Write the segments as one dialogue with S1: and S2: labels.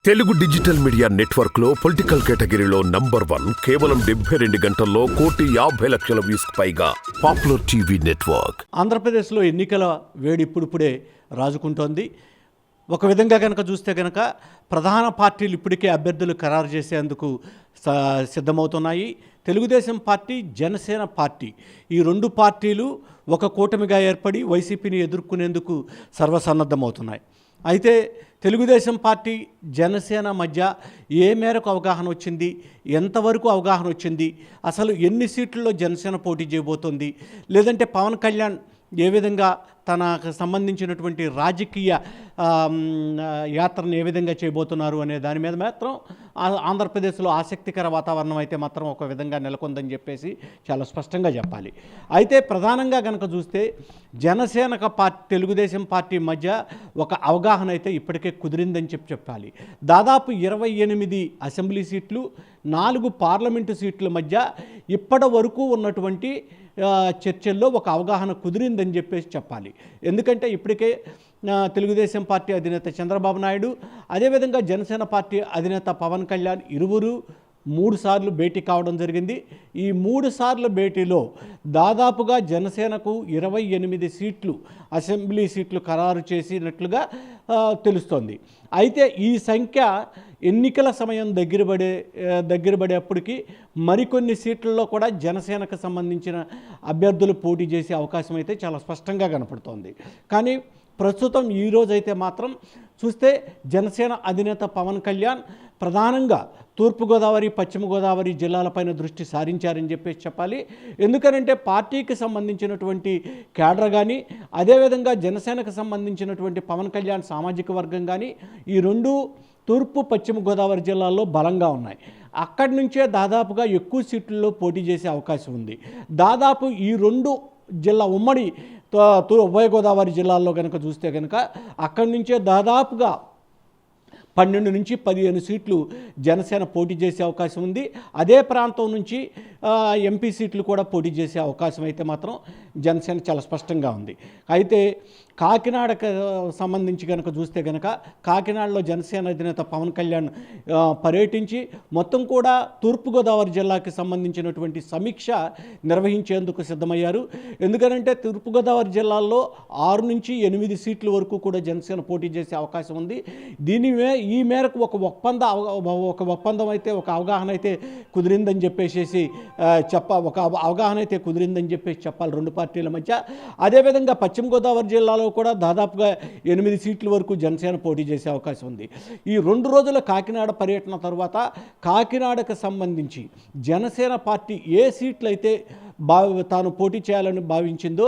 S1: Telugu digital media network లో political కేటగిరీలో #1 కేవలం 72 గంటల్లో 1,50,00,000 వ్యూస్ పైగా పాపులర్ టీవీ నెట్వర్క్.
S2: ఆంధ్రప్రదేశ్లో ఎన్నికల వేడి ఇప్పుడిప్పుడే రాజుకుంటోంది. ఒక విధంగా కనుక చూస్తే కనుక ప్రధాన పార్టీలు ఇప్పటికే అభ్యర్థులు ఖరారు చేసేందుకు సిద్ధమవుతున్నాయి. తెలుగుదేశం పార్టీ, జనసేన పార్టీ, ఈ రెండు పార్టీలు ఒక కూటమిగా ఏర్పడి వైసీపీని ఎదుర్కొనేందుకు సర్వసన్నద్ధమవుతున్నాయి. అయితే తెలుగుదేశం పార్టీ, జనసేన మధ్య ఏ మేరకు అవగాహన వచ్చింది, ఎంతవరకు అవగాహన వచ్చింది, అసలు ఎన్ని సీట్లలో జనసేన పోటీ చేయబోతోంది, లేదంటే పవన్ కళ్యాణ్ ఏ విధంగా తనకు సంబంధించినటువంటి రాజకీయ యాత్రను ఏ విధంగా చేయబోతున్నారు అనే దాని మీద మాత్రం ఆంధ్రప్రదేశ్లో ఆసక్తికర వాతావరణం అయితే మాత్రం ఒక విధంగా నెలకొందని చెప్పేసి చాలా స్పష్టంగా చెప్పాలి. అయితే ప్రధానంగా కనుక చూస్తే జనసేన పార్టీ, తెలుగుదేశం పార్టీ మధ్య ఒక అవగాహన అయితే ఇప్పటికే కుదిరిందని చెప్పాలి. దాదాపు 28 అసెంబ్లీ సీట్లు, 4 పార్లమెంటు సీట్ల మధ్య ఇప్పటి వరకు ఉన్నటువంటి చర్చల్లో ఒక అవగాహన కుదిరిందని చెప్పేసి చెప్పాలి. ఎందుకంటే ఇప్పటికే తెలుగుదేశం పార్టీ అధినేత చంద్రబాబు నాయుడు, అదేవిధంగా జనసేన పార్టీ అధినేత పవన్ కళ్యాణ్ ఇరువురు 3 సార్లు భేటీ కావడం జరిగింది. ఈ 3 సార్ల భేటీలో దాదాపుగా జనసేనకు 28 సీట్లు, అసెంబ్లీ సీట్లు ఖరారు చేసినట్లుగా తెలుస్తోంది. అయితే ఈ సంఖ్య ఎన్నికల సమయం దగ్గర పడేప్పటికీ మరికొన్ని సీట్లలో కూడా జనసేనకు సంబంధించిన అభ్యర్థులు పోటీ చేసే అవకాశం అయితే చాలా స్పష్టంగా కనపడుతోంది. కానీ ప్రస్తుతం ఈరోజైతే మాత్రం చూస్తే జనసేన అధినేత పవన్ కళ్యాణ్ ప్రధానంగా తూర్పుగోదావరి, పశ్చిమ గోదావరి జిల్లాలపైన దృష్టి సారించారని చెప్పేసి చెప్పాలి. ఎందుకనంటే పార్టీకి సంబంధించినటువంటి కేడర్ కానీ, అదేవిధంగా జనసేనకు సంబంధించినటువంటి పవన్ కళ్యాణ్ సామాజిక వర్గం కానీ, ఈ రెండు తూర్పు, పశ్చిమ గోదావరి జిల్లాల్లో బలంగా ఉన్నాయి. అక్కడి నుంచే దాదాపుగా ఎక్కువ సీట్లలో పోటీ చేసే అవకాశం ఉంది. దాదాపు ఈ 2 జిల్లా ఉమ్మడి ఉభయ గోదావరి జిల్లాల్లో కనుక చూస్తే కనుక అక్కడి నుంచే దాదాపుగా 12 నుంచి 15 సీట్లు జనసేన పోటీ చేసే అవకాశం ఉంది. అదే ప్రాంతం నుంచి ఎంపీ సీట్లు కూడా పోటీ చేసే అవకాశం అయితే మాత్రం జనసేన చాలా స్పష్టంగా ఉంది. అయితే కాకినాడకు సంబంధించి కనుక చూస్తే కనుక కాకినాడలో జనసేన అధినేత పవన్ కళ్యాణ్ పర్యటించి మొత్తం కూడా తూర్పుగోదావరి జిల్లాకి సంబంధించినటువంటి సమీక్ష నిర్వహించేందుకు సిద్ధమయ్యారు. ఎందుకంటే తూర్పుగోదావరి జిల్లాల్లో 6 నుంచి 8 సీట్ల వరకు కూడా జనసేన పోటీ చేసే అవకాశం ఉంది. ఈ మేరకు ఒక ఒప్పందం అయితే, ఒక అవగాహన అయితే కుదిరిందని చెప్పేసి చెప్పాలి రెండు పార్టీల మధ్య. అదేవిధంగా పశ్చిమ గోదావరి జిల్లాలో కూడా దాదాపుగా 8 సీట్ల వరకు జనసేన పోటీ చేసే అవకాశం ఉంది. ఈ 2 రోజుల కాకినాడ పర్యటన తర్వాత కాకినాడకు సంబంధించి జనసేన పార్టీ ఏ సీట్లు అయితే తాను పోటీ చేయాలని భావించిందో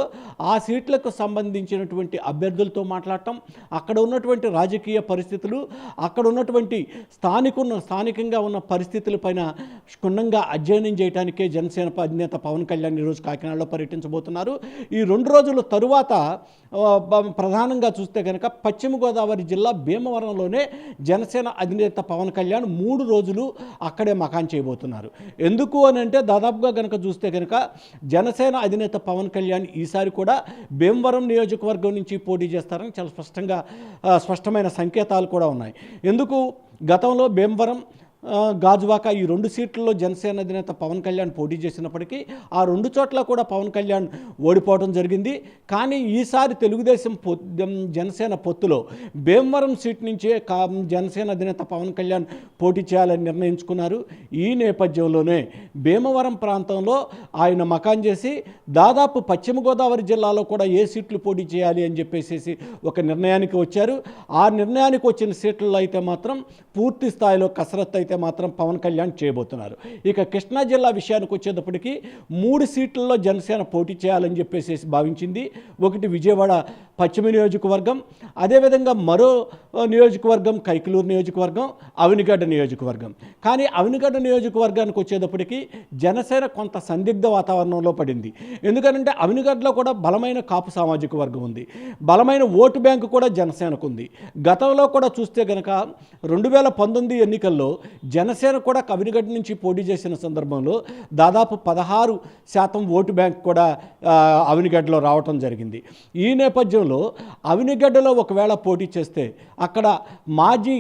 S2: ఆ సీట్లకు సంబంధించినటువంటి అభ్యర్థులతో మాట్లాడటం, అక్కడ ఉన్నటువంటి రాజకీయ పరిస్థితులు, అక్కడ ఉన్నటువంటి స్థానికంగా ఉన్న పరిస్థితులపైన క్షుణ్ణంగా అధ్యయనం చేయడానికే జనసేన అధినేత పవన్ కళ్యాణ్ ఈరోజు కాకినాడలో పర్యటించబోతున్నారు. ఈ 2 రోజుల తరువాత ప్రధానంగా చూస్తే కనుక పశ్చిమ గోదావరి జిల్లా భీమవరంలోనే జనసేన అధినేత పవన్ కళ్యాణ్ 3 రోజులు అక్కడే మకాన్ చేయబోతున్నారు. ఎందుకు అని అంటే దాదాపుగా కనుక చూస్తే కనుక జనసేన అధినేత పవన్ కళ్యాణ్ ఈసారి కూడా భీమవరం నియోజకవర్గం నుంచి పోటీ చేస్తారని చాలా స్పష్టమైన సంకేతాలు కూడా ఉన్నాయి. ఎందుకు గతంలో భీమవరం, గాజువాక ఈ 2 సీట్లలో జనసేన అధినేత పవన్ కళ్యాణ్ పోటీ చేసినప్పటికీ ఆ 2 చోట్ల కూడా పవన్ కళ్యాణ్ ఓడిపోవడం జరిగింది. కానీ ఈసారి తెలుగుదేశం జనసేన పొత్తులో భీమవరం సీట్ నుంచే జనసేన అధినేత పవన్ కళ్యాణ్ పోటీ చేయాలని నిర్ణయించుకున్నారు. ఈ నేపథ్యంలోనే భీమవరం ప్రాంతంలో ఆయన మకాన్ చేసి దాదాపు పశ్చిమ గోదావరి జిల్లాలో కూడా ఏ సీట్లు పోటీ చేయాలి అని చెప్పేసి ఒక నిర్ణయానికి వచ్చారు. ఆ నిర్ణయానికి వచ్చిన సీట్లలో అయితే మాత్రం పూర్తి స్థాయిలో కసరత్తు అయితే మాత్రం పవన్ కళ్యాణ్ చేయబోతున్నారు. ఇక కృష్ణా జిల్లా విషయానికి వచ్చేటప్పటికి 3 సీట్లలో జనసేన పోటీ చేయాలని చెప్పేసి భావించింది. ఒకటి విజయవాడ పశ్చిమ నియోజకవర్గం, అదేవిధంగా మరో నియోజకవర్గం కైకలూరు నియోజకవర్గం, అవినిగడ్డ నియోజకవర్గం. కానీ అవినిగడ్డ నియోజకవర్గానికి వచ్చేటప్పటికి జనసేన కొంత సందిగ్ధ వాతావరణంలో పడింది. ఎందుకంటే అవినిగడ్డలో కూడా బలమైన కాపు సామాజిక వర్గం ఉంది, బలమైన ఓటు బ్యాంకు కూడా జనసేనకు ఉంది. గతంలో కూడా చూస్తే కనుక 2019 ఎన్నికల్లో జనసేన కూడా అవినిగడ్డ నుంచి పోటీ చేసిన సందర్భంలో దాదాపు 16% ఓటు బ్యాంక్ కూడా అవినిగడ్డలో రావటం జరిగింది. ఈ నేపథ్యంలో అవినిగడ్డలో ఒకవేళ పోటీ చేస్తే అక్కడ మాజీ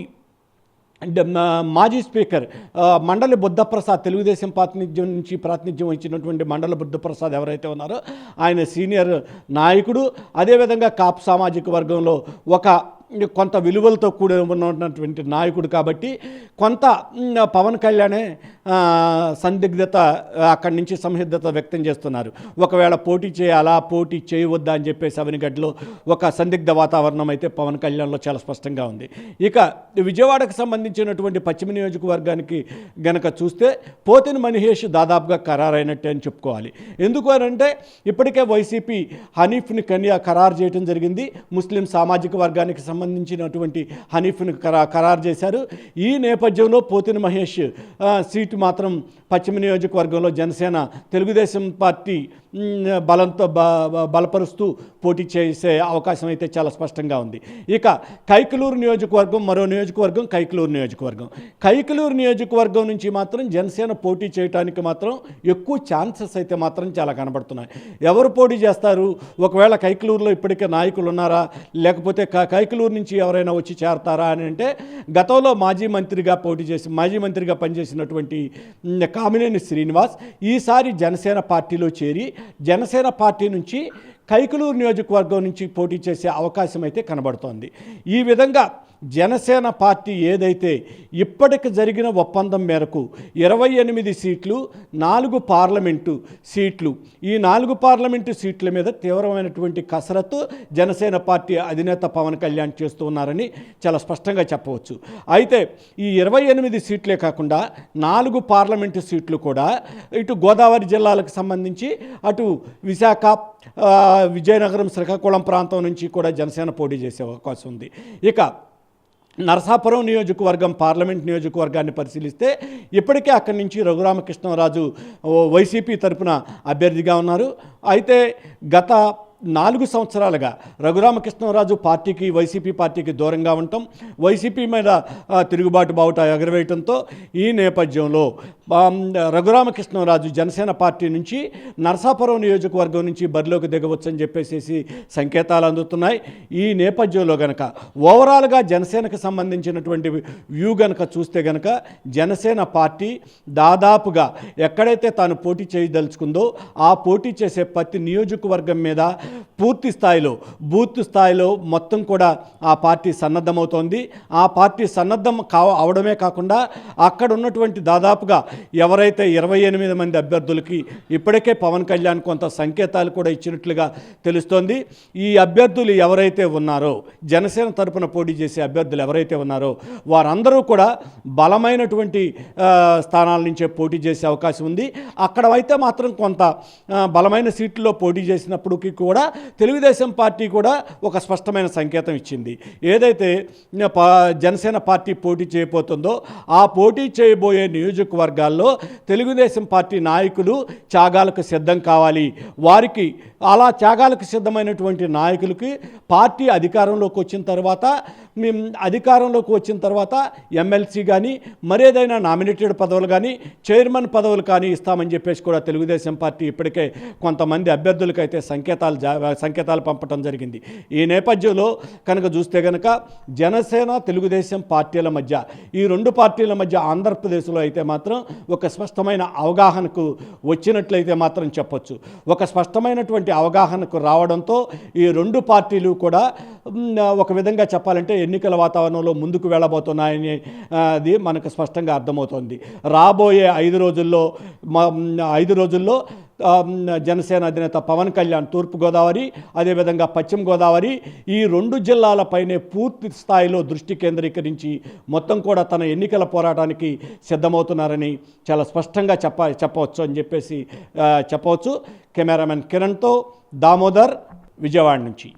S2: మాజీ స్పీకర్ మండలి బుద్ధప్రసాద్, తెలుగుదేశం ప్రాతినిధ్యం వహించినటువంటి మండలి బుద్ధప్రసాద్ ఎవరైతే ఉన్నారో ఆయన సీనియర్ నాయకుడు. అదేవిధంగా కాపు సామాజిక వర్గంలో కొంత విలువలతో కూడి ఉన్నటువంటి నాయకుడు కాబట్టి కొంత పవన్ కళ్యాణే సందిగ్ధత, అక్కడి నుంచి సంసిద్ధత వ్యక్తం చేస్తున్నారు. ఒకవేళ పోటీ చేయాలా, పోటీ చేయవద్దా అని చెప్పేసి అవనిగడ్డలో ఒక సందిగ్ధ వాతావరణం అయితే పవన్ కళ్యాణ్లో చాలా స్పష్టంగా ఉంది. ఇక విజయవాడకు సంబంధించినటువంటి పశ్చిమ నియోజకవర్గానికి గనక చూస్తే పోతిన మహేష్ దాదాపుగా ఖరారైనట్టే అని చెప్పుకోవాలి. ఎందుకు అంటే ఇప్పటికే వైసీపీ హనీఫ్ని ఖరారు చేయడం జరిగింది. ముస్లిం సామాజిక వర్గానికి సంబంధించినటువంటి హనీఫ్ని ఖరారు చేశారు. ఈ నేపథ్యంలో పోతిన మహేష్ సీటు మాత్రం పశ్చిమ నియోజకవర్గంలో జనసేన తెలుగుదేశం పార్టీ బలంతో బలపరుస్తూ పోటీ చేసే అవకాశం అయితే చాలా స్పష్టంగా ఉంది. ఇక కైకలూరు నియోజకవర్గం, మరో నియోజకవర్గం కైకలూరు నియోజకవర్గం నుంచి మాత్రం జనసేన పోటీ చేయడానికి మాత్రం ఎక్కువ ఛాన్సెస్ అయితే మాత్రం చాలా కనబడుతున్నాయి. ఎవరు పోటీ చేస్తారు? ఒకవేళ కైకలూరులో ఇప్పటికే నాయకులు ఉన్నారా, లేకపోతే కైకలూరు నుంచి ఎవరైనా వచ్చి చేరతారా అని అంటే గతంలో మాజీ మంత్రిగా పనిచేసినటువంటి కామినేని శ్రీనివాస్ ఈసారి జనసేన పార్టీలో చేరి జనసేన పార్టీ నుంచి కైకలూరు నియోజకవర్గం నుంచి పోటీ చేసే అవకాశం అయితే కనబడుతోంది. ఈ విధంగా జనసేన పార్టీ ఏదైతే ఇప్పటికి జరిగిన ఒప్పందం మేరకు 28 సీట్లు, 4 పార్లమెంటు సీట్లు, ఈ 4 పార్లమెంటు సీట్ల మీద తీవ్రమైనటువంటి కసరత్తు జనసేన పార్టీ అధినేత పవన్ కళ్యాణ్ చేస్తూ ఉన్నారని చాలా స్పష్టంగా చెప్పవచ్చు. అయితే ఈ 28 సీట్లే కాకుండా 4 పార్లమెంటు సీట్లు కూడా ఇటు గోదావరి జిల్లాలకు సంబంధించి అటు విశాఖ, విజయనగరం, శ్రీకాకుళం ప్రాంతం నుంచి కూడా జనసేన పోటీ చేసే అవకాశం ఉంది. ఇక నరసాపురం నియోజకవర్గం, పార్లమెంట్ నియోజకవర్గాన్ని పరిశీలిస్తే ఇప్పటికే అక్కడి నుంచి రఘురామకృష్ణరాజు వైసీపీ తరపున అభ్యర్థిగా ఉన్నారు. అయితే గత 4 సంవత్సరాలుగా రఘురామకృష్ణరాజు వైసీపీ పార్టీకి దూరంగా ఉండటం, వైసీపీ మీద తిరుగుబాటు బావుట ఎగరవేయటంతో ఈ నేపథ్యంలో రఘురామకృష్ణరాజు జనసేన పార్టీ నుంచి నరసాపురం నియోజకవర్గం నుంచి బరిలోకి దిగవచ్చని చెప్పేసి సంకేతాలు అందుతున్నాయి. ఈ నేపథ్యంలో గనక ఓవరాల్గా జనసేనకు సంబంధించినటువంటి వ్యూ గనక చూస్తే గనక జనసేన పార్టీ దాదాపుగా ఎక్కడైతే తాను పోటీ చేయదలుచుకుందో ఆ పోటీ చేసే ప్రతి నియోజకవర్గం మీద పూర్తి స్థాయిలో, బూత్ స్థాయిలో మొత్తం కూడా ఆ పార్టీ సన్నద్ధమవుతోంది. ఆ పార్టీ సన్నద్ధం అవడమే కాకుండా అక్కడ ఉన్నటువంటి దాదాపుగా ఎవరైతే 28 మంది అభ్యర్థులకి ఇప్పటికే పవన్ కళ్యాణ్ కొంత సంకేతాలు కూడా ఇచ్చినట్లుగా తెలుస్తోంది. ఈ అభ్యర్థులు ఎవరైతే ఉన్నారో, జనసేన తరపున పోటీ చేసే అభ్యర్థులు ఎవరైతే ఉన్నారో వారందరూ కూడా బలమైనటువంటి స్థానాల నుంచే పోటీ చేసే అవకాశం ఉంది. అక్కడ అయితే మాత్రం కొంత బలమైన సీట్లలో పోటీ చేసినప్పటికీ కూడా తెలుగుదేశం పార్టీ కూడా ఒక స్పష్టమైన సంకేతం ఇచ్చింది. ఏదైతే జనసేన పార్టీ పోటీ చేయబోతుందో ఆ పోటీ చేయబోయే నియోజకవర్గాల్లో తెలుగుదేశం పార్టీ నాయకులు త్యాగాలకు సిద్ధం కావాలి. వారికి అలా త్యాగాలకు సిద్ధమైనటువంటి నాయకులకి పార్టీ అధికారంలోకి వచ్చిన తర్వాత ఎమ్మెల్సీ కానీ మరేదైనా నామినేటెడ్ పదవులు కానీ చైర్మన్ పదవులు కానీ ఇస్తామని చెప్పేసి కూడా తెలుగుదేశం పార్టీ ఇప్పటికే కొంతమంది అభ్యర్థులకైతే సంకేతాలు పంపడం జరిగింది. ఈ నేపథ్యంలో కనుక చూస్తే కనుక జనసేన తెలుగుదేశం పార్టీల మధ్య, ఈ 2 పార్టీల మధ్య ఆంధ్రప్రదేశ్లో అయితే మాత్రం ఒక స్పష్టమైన అవగాహనకు వచ్చినట్లయితే మాత్రం చెప్పొచ్చు. ఒక స్పష్టమైనటువంటి అవగాహనకు రావడంతో ఈ 2 పార్టీలు కూడా ఒక విధంగా చెప్పాలంటే ఎన్నికల వాతావరణంలో ముందుకు వెళ్ళబోతున్నాయని అది మనకు స్పష్టంగా అర్థమవుతోంది. రాబోయే 5 రోజుల్లో జనసేన అధినేత పవన్ కళ్యాణ్ తూర్పుగోదావరి, అదేవిధంగా పశ్చిమ గోదావరి, ఈ 2 జిల్లాలపైనే పూర్తి స్థాయిలో దృష్టి కేంద్రీకరించి మొత్తం కూడా తన ఎన్నికల పోరాటానికి సిద్ధమవుతున్నారని చాలా స్పష్టంగా చెప్పవచ్చు అని చెప్పేసి చెప్పవచ్చు. కెమెరామెన్ కిరణ్తో దామోదర్, విజయవాడ నుంచి.